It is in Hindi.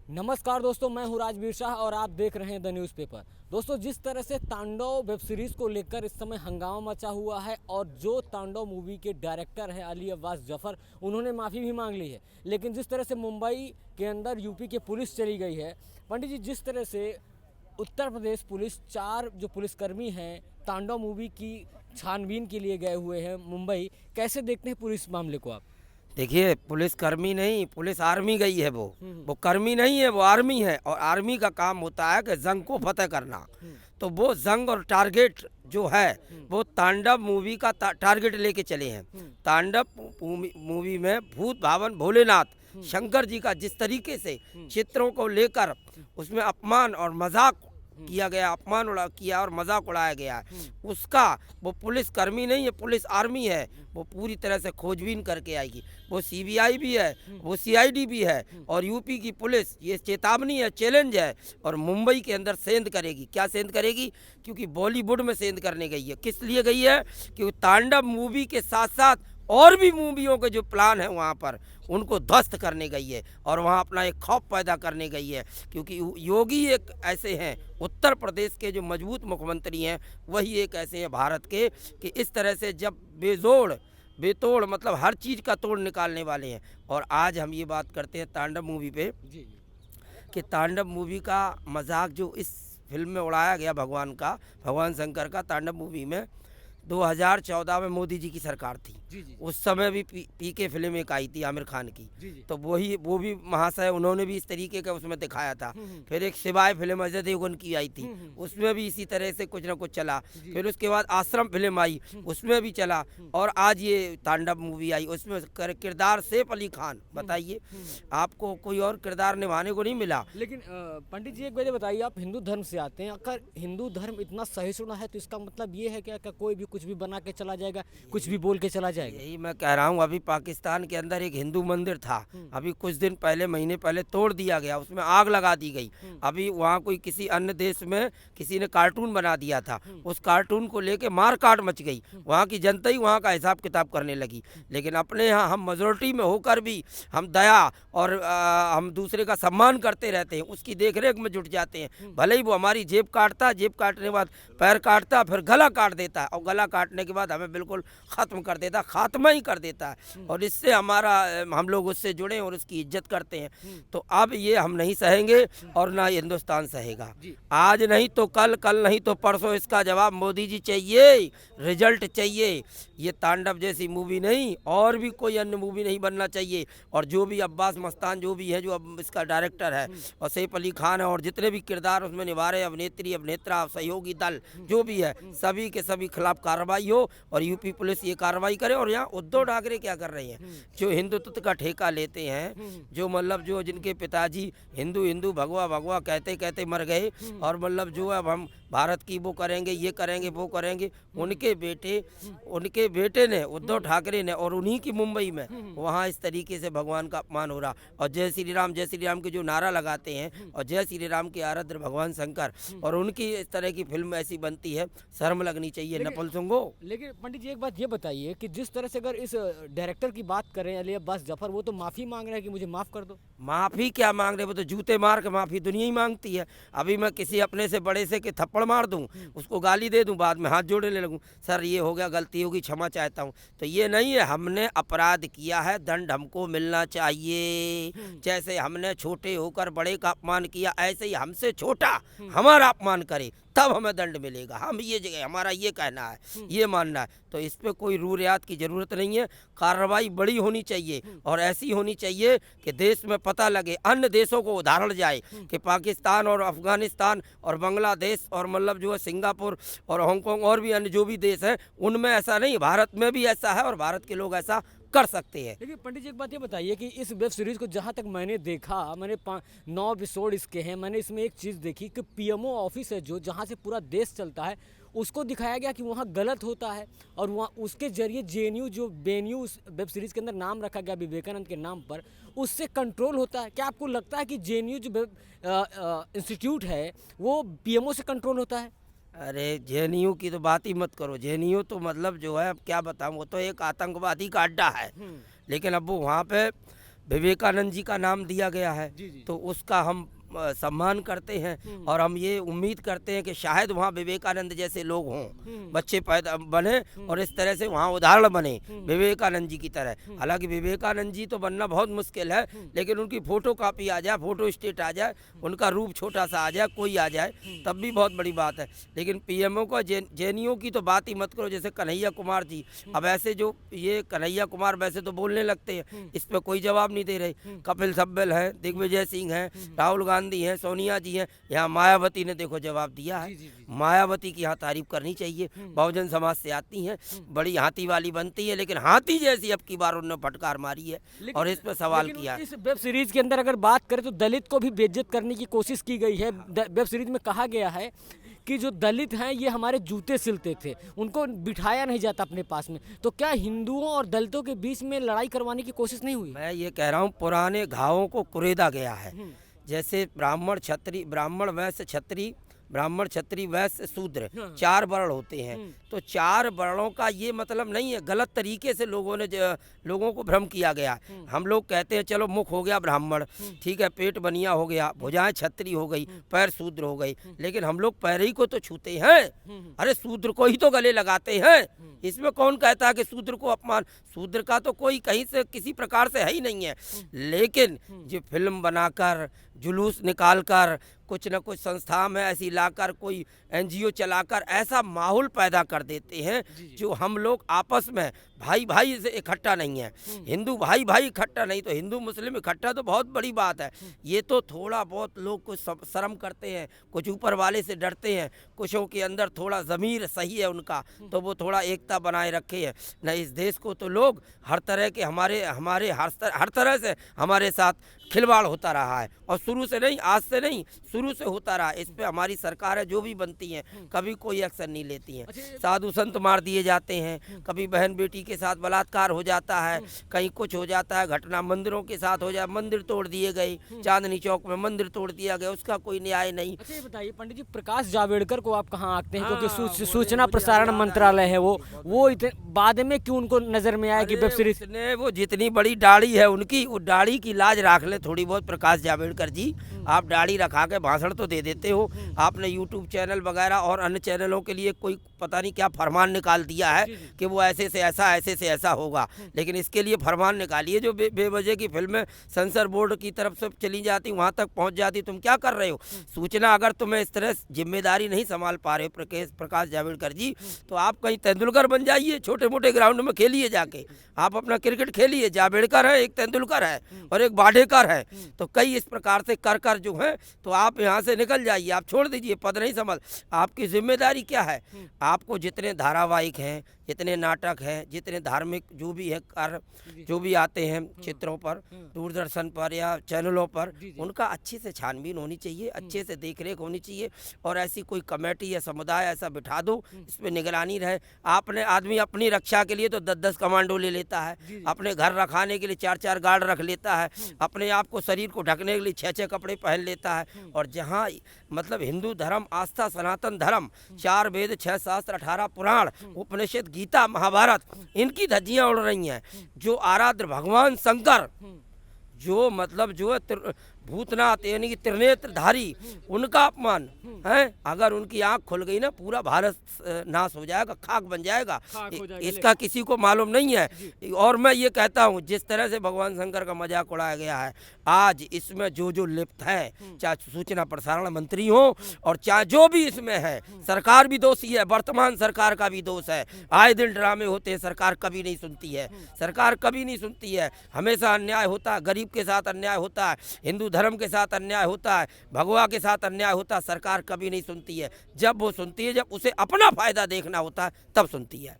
नमस्कार दोस्तों, मैं हूं राजवीर शाह और आप देख रहे हैं द न्यूज़पेपर। दोस्तों, जिस तरह से तांडव वेब सीरीज़ को लेकर इस समय हंगामा मचा हुआ है और जो तांडव मूवी के डायरेक्टर हैं अली अब्बास जफ़र, उन्होंने माफ़ी भी मांग ली है। लेकिन जिस तरह से मुंबई के अंदर यूपी की पुलिस चली गई है, पंडित जी, जिस तरह से उत्तर प्रदेश पुलिस 4 जो पुलिसकर्मी हैं तांडव मूवी की छानबीन के लिए गए हुए हैं मुंबई, कैसे देखते हैं पूरे इस मामले को आप? देखिए, पुलिस कर्मी नहीं, पुलिस आर्मी गई है। वो कर्मी नहीं है, वो आर्मी है। और आर्मी का काम होता है कि जंग को फतेह करना। तो वो जंग और टारगेट जो है वो तांडव मूवी का टारगेट लेके चले हैं। तांडव मूवी में भूत भावन भोलेनाथ शंकर जी का जिस तरीके से चित्रों को लेकर उसमें अपमान और मजाक किया गया, अपमान किया और मजाक उड़ाया गया है, उसका वो पुलिस कर्मी नहीं है, पुलिस आर्मी है। वो पूरी तरह से खोजबीन करके आएगी। वो सीबीआई भी है, वो सीआईडी भी है, और यूपी की पुलिस ये चेतावनी है, चैलेंज है। और मुंबई के अंदर सेंध करेगी। क्या सेंध करेगी? क्योंकि बॉलीवुड में सेंध करने गई है। किस लिए गई है? क्योंकि तांडव मूवी के साथ साथ और भी मूवियों के जो प्लान है वहाँ पर उनको ध्वस्त करने गई है और वहाँ अपना एक खौफ पैदा करने गई है। क्योंकि योगी एक ऐसे हैं, उत्तर प्रदेश के जो मजबूत मुख्यमंत्री हैं वही एक ऐसे हैं भारत के, कि इस तरह से जब बेजोड़ बेतोड़ मतलब हर चीज़ का तोड़ निकालने वाले हैं। और आज हम ये बात करते हैं तांडव मूवी पे, जी जी। कि तांडव मूवी का मजाक जो इस फिल्म में उड़ाया गया भगवान शंकर का तांडव मूवी में 2014 में मोदी जी की सरकार थी। जी जी। उस समय भी पीके फिल्म एक आई थी आमिर खान की। जी जी। तो वो भी महाशय उन्होंने भी इस तरीके का उसमें दिखाया था। फिर एक शिवाय फिल्म अजय देवगन की आई थी, उसमें भी इसी तरह से कुछ ना कुछ चला। फिर उसके बाद आश्रम फिल्म आई, उसमें भी चला। और आज ये तांडव मूवी आई, उसमें किरदार सैफ अली खान। बताइए, आपको कोई और किरदार निभाने को नहीं मिला। लेकिन पंडित जी, एक वजह बताइए, आप हिंदू धर्म से आते हैं। अगर हिंदू धर्म इतना सहिष्णु है तो इसका मतलब ये है क्या कोई भी कुछ भी बना के चला जाएगा, कुछ भी बोल के चला जाएगा? यही मैं कह रहा हूँ। अभी पाकिस्तान के अंदर एक हिंदू मंदिर था, अभी कुछ दिन पहले, महीने पहले तोड़ दिया गया, उसमें आग लगा दी गई। अभी वहाँ कोई किसी अन्य देश में किसी ने कार्टून बना दिया था, उस कार्टून को लेके मार काट मच गई। वहाँ की जनता ही वहाँ का हिसाब किताब करने लगी। लेकिन अपने यहाँ हम मेजोरिटी में होकर भी हम दया और हम दूसरे का सम्मान करते रहते हैं, उसकी देख रेख में जुट जाते हैं। भले ही वो हमारी जेब काटता, जेब काटने के बाद पैर काटता, फिर गला काट देता है, और गला काटने के बाद हमें बिल्कुल ख़त्म कर देता, खात्मा ही कर देता है। और इससे हम लोग उससे जुड़े और उसकी इज्जत करते हैं। तो अब ये हम नहीं सहेंगे और ना हिंदुस्तान सहेगा। आज नहीं तो कल, कल नहीं तो परसों इसका जवाब मोदी जी चाहिए, रिजल्ट चाहिए। ये तांडव जैसी मूवी नहीं, और भी कोई अन्य मूवी नहीं बनना चाहिए। और जो भी अब्बास मस्तान जो भी है, जो अब इसका डायरेक्टर है, और सैफ अली खान है, और जितने भी किरदार उसमें निभा रहे, अभिनेत्री अभिनेता सहयोगी दल जो भी है, सभी के सभी खिलाफ कार्रवाई हो और यूपी पुलिस ये कार्रवाई करे। और यहाँ उद्धव ठाकरे क्या कर रहे हैं, जो हिंदुत्व का ठेका लेते हैं, जो मतलब जो जिनके पिताजी हिंदू हिंदू भगवा भगवा कहते कहते मर गए, और मतलब जो अब हम भारत की वो करेंगे, ये करेंगे, वो करेंगे, उनके बेटे ने, उद्धव ठाकरे ने, और उन्हीं की मुंबई में वहाँ इस तरीके से भगवान का अपमान हो रहा। और जय श्री राम के जो नारा लगाते हैं, और जय श्री राम के आराध्य भगवान शंकर, और उनकी इस तरह की फिल्म ऐसी बनती है, शर्म लगनी चाहिए नपुंसकों। लेकिन पंडित जी, एक बात ये बताइए कि जिस तरह से अगर इस डायरेक्टर की बात करें अली अब्बास जफर, वो तो माफ़ी मांग रहे हैं कि मुझे माफ़ कर दो। माफ़ी क्या मांग रहे? वो तो जूते मार के माफ़ी दुनिया ही मांगती है। अभी मैं किसी अपने से बड़े से के थप्पड़ मार दूं, उसको गाली दे दूं, बाद में हाथ जोड़ने लगूं, सर ये हो गया, गलती होगी, क्षमा चाहता हूं। तो ये नहीं है, हमने अपराध किया है, दंड हमको मिलना चाहिए। जैसे हमने छोटे होकर बड़े का अपमान किया, ऐसे ही हमसे छोटा हमारा अपमान करे तब हमें दंड मिलेगा। हम ये जगह, हमारा ये कहना है, ये मानना है। तो इस पे कोई रू रियात की ज़रूरत नहीं है। कार्रवाई बड़ी होनी चाहिए और ऐसी होनी चाहिए कि देश में पता लगे, अन्य देशों को उदाहरण जाए कि पाकिस्तान और अफगानिस्तान और बांग्लादेश और मतलब जो है सिंगापुर और हांगकांग और भी अन्य जो भी देश हैं, उनमें ऐसा नहीं, भारत में भी ऐसा है और भारत के लोग ऐसा कर सकते हैं। देखिए पंडित जी, एक बात ये बताइए कि इस वेब सीरीज़ को जहाँ तक मैंने देखा, मैंने 9 एपिसोड इसके हैं, मैंने इसमें एक चीज़ देखी कि पीएमओ ऑफिस है जो जहाँ से पूरा देश चलता है, उसको दिखाया गया कि वहाँ गलत होता है। और वहाँ उसके जरिए जेएनयू, जो बेएनयू वेब सीरीज़ के अंदर नाम रखा गया विवेकानंद के नाम पर, उससे कंट्रोल होता है। क्या आपको लगता है कि जेएनयू जो इंस्टीट्यूट है वो पीएमओ से कंट्रोल होता है? अरे जेएनयू की तो बात ही मत करो। जेएनयू तो मतलब जो है, अब क्या बताऊँ, वो तो एक आतंकवादी का अड्डा है। लेकिन अब वो वहाँ पे विवेकानंद जी का नाम दिया गया है, जी, जी। तो उसका हम सम्मान करते हैं और हम ये उम्मीद करते हैं कि शायद वहाँ विवेकानंद जैसे लोग हों, बच्चे पैदा बने और इस तरह से वहाँ उदाहरण बने विवेकानंद जी की तरह। हालांकि विवेकानंद जी तो बनना बहुत मुश्किल है, लेकिन उनकी फोटो कॉपी आ जाए, फोटो स्टेट आ जाए, उनका रूप छोटा सा आ जाए, कोई आ जाए, तब भी बहुत बड़ी बात है। लेकिन पीएमओ को जैनियों की तो बात ही मत करो, जैसे कन्हैया कुमार जी। अब ऐसे जो ये कन्हैया कुमार वैसे तो बोलने लगते हैं, इस पर कोई जवाब नहीं दे रहे। कपिल सिब्बल है, दिग्विजय सिंह है, राहुल गांधी हैं, सोनिया जी हैं, यहाँ मायावती ने देखो जवाब दिया है। मायावती की यहाँ तारीफ करनी चाहिए, बहुजन समाज से आती हैं, बड़ी हाथी वाली बनती है, लेकिन हाथी जैसी अब की बार उन्होंने फटकार मारी है और इस पर सवाल किया है। इस वेब सीरीज के अंदर अगर बात करें तो दलित को भी बेइज्जत करने की कोशिश की गई है। वेब सीरीज में कहा गया है कि जो दलित हैं ये हमारे जूते सिलते थे, उनको बिठाया नहीं जाता अपने पास में। तो क्या हिंदुओं और दलितों के बीच में लड़ाई करवाने की कोशिश नहीं हुई? मैं ये कह रहा हूँ, पुराने घावों को कुरेदा गया है। जैसे ब्राह्मण क्षत्रिय, ब्राह्मण वैश्य क्षत्रिय, ब्राह्मण क्षत्रिय वैश्य शूद्र, 4 वर्ण होते हैं। तो 4 वर्णों का ये मतलब नहीं है, गलत तरीके से लोगों को भ्रम किया गया। हम लोग कहते हैं चलो मुख हो गया ब्राह्मण, ठीक है, पेट बनिया हो गया, भुजाएं क्षत्रिय हो गई, पैर शूद्र हो गई, लेकिन हम लोग पैर ही को तो छूते हैं, अरे शूद्र को ही तो गले लगाते हैं। इसमें कौन कहता है कि शूद्र को अपमान? शूद्र का तो कोई कहीं से किसी प्रकार से है ही नहीं है। लेकिन जो फिल्म बनाकर, जुलूस निकालकर, कुछ न कुछ संस्था में ऐसी लाकर, कोई एनजीओ चलाकर ऐसा माहौल पैदा कर देते हैं जो हम लोग आपस में भाई भाई से इकट्ठा नहीं है। हिंदू भाई भाई इकट्ठा नहीं, तो हिंदू मुस्लिम इकट्ठा तो बहुत बड़ी बात है। ये तो थोड़ा बहुत लोग कुछ शर्म करते हैं, कुछ ऊपर वाले से डरते हैं, कुछों के अंदर थोड़ा ज़मीर सही है उनका, तो वो थोड़ा एकता बनाए रखे है। न इस देश को तो लोग हर तरह के हमारे हर तरह से हमारे साथ खिलवाड़ होता रहा है, और शुरू से नहीं, आज से नहीं, शुरू से होता रहा। इस पे हमारी सरकार है जो भी बनती हैं, कभी कोई एक्शन नहीं लेती हैं। साधु संत मार दिए जाते हैं, कभी बहन बेटी के साथ बलात्कार हो जाता है, कहीं कुछ हो जाता है, घटना मंदिरों के साथ हो जाए, मंदिर तोड़ दिए गए, चांदनी चौक में मंदिर तोड़ दिया गया, उसका कोई न्याय नहीं। अच्छा ये बताइए पंडित जी, प्रकाश जावड़ेकर को आप कहाँ आंकते हैं? क्योंकि सूचना प्रसारण मंत्रालय है, वो इतने बाद में क्यों उनको नजर में आया कि वेब सीरीज ने वो जितनी बड़ी दाढ़ी है उनकी, वो दाढ़ी की लाज राख ले थोड़ी बहुत। प्रकाश जावड़ेकर जी, आप दाढ़ी रखा के भाषण तो दे देते हो, आपने यूट्यूब चैनल वगैरह और अन्य चैनलों के लिए कोई पता नहीं क्या फरमान निकाल दिया है कि वो ऐसे से ऐसा, ऐसे से ऐसा होगा, लेकिन इसके लिए फरमान निकालिए। जो बेवजह की फिल्में सेंसर बोर्ड की तरफ से चली जाती, वहाँ तक पहुँच जाती, तुम क्या कर रहे हो? सूचना अगर तुम्हें इस तरह जिम्मेदारी नहीं संभाल पा रहे हो प्रकाश जावड़ेकर जी, तो आप कहीं तेंदुलकर बन जाइए, छोटे मोटे ग्राउंड में खेलिए जाके, आप अपना क्रिकेट खेलिए। जावड़ेकर है, एक तेंदुलकर है और एक वाडेकर है, तो कई इस प्रकार से कर जो है, तो आप यहाँ से निकल जाइए, आप छोड़ दीजिए, पद नहीं संभाल। आपकी जिम्मेदारी क्या है? आपको जितने धारावाहिक हैं, जितने नाटक हैं, जितने धार्मिक जो भी है कार्य जो भी आते हैं चित्रों पर, दूरदर्शन पर या चैनलों पर, उनका अच्छे से छानबीन होनी चाहिए, अच्छे से देखरेख होनी चाहिए, और ऐसी कोई कमेटी या समुदाय ऐसा बिठा दो, इस पर निगरानी रहे। आपने आदमी अपनी रक्षा के लिए तो 10-10 कमांडो ले लेता है, अपने घर रखाने के लिए 4-4 गार्ड रख लेता है, अपने आप को शरीर को ढकने के लिए 6-6 कपड़े पहन लेता है। और जहाँ मतलब हिंदू धर्म, आस्था, सनातन धर्म, 4 वेद, 6 शास्त्र, 18 पुराण, उपनिषद, गीता, महाभारत, इनकी धज्जियां उड़ रही हैं। जो आराध्य भगवान शंकर, जो मतलब जो है भूतनाथ यानी कि त्रिनेत्रधारी, उनका अपमान है। अगर उनकी आंख खुल गई ना, पूरा भारत नाश हो जाएगा, खाक बन जाएगा। इसका किसी को मालूम नहीं है। और मैं ये कहता हूँ, जिस तरह से भगवान शंकर का मजाक उड़ाया गया है, आज इसमें जो लिप्त है, चाहे सूचना प्रसारण मंत्री हो और चाहे जो भी इसमें है, सरकार भी दोषी है, वर्तमान सरकार का भी दोष है। आए दिन ड्रामे होते हैं, सरकार कभी नहीं सुनती है, सरकार कभी नहीं सुनती है। हमेशा अन्याय होता है, गरीब के साथ अन्याय होता है, हिंदू धर्म के साथ अन्याय होता है, भगवा के साथ अन्याय होता है, सरकार कभी नहीं सुनती है। जब वो सुनती है, जब उसे अपना फायदा देखना होता है, तब सुनती है।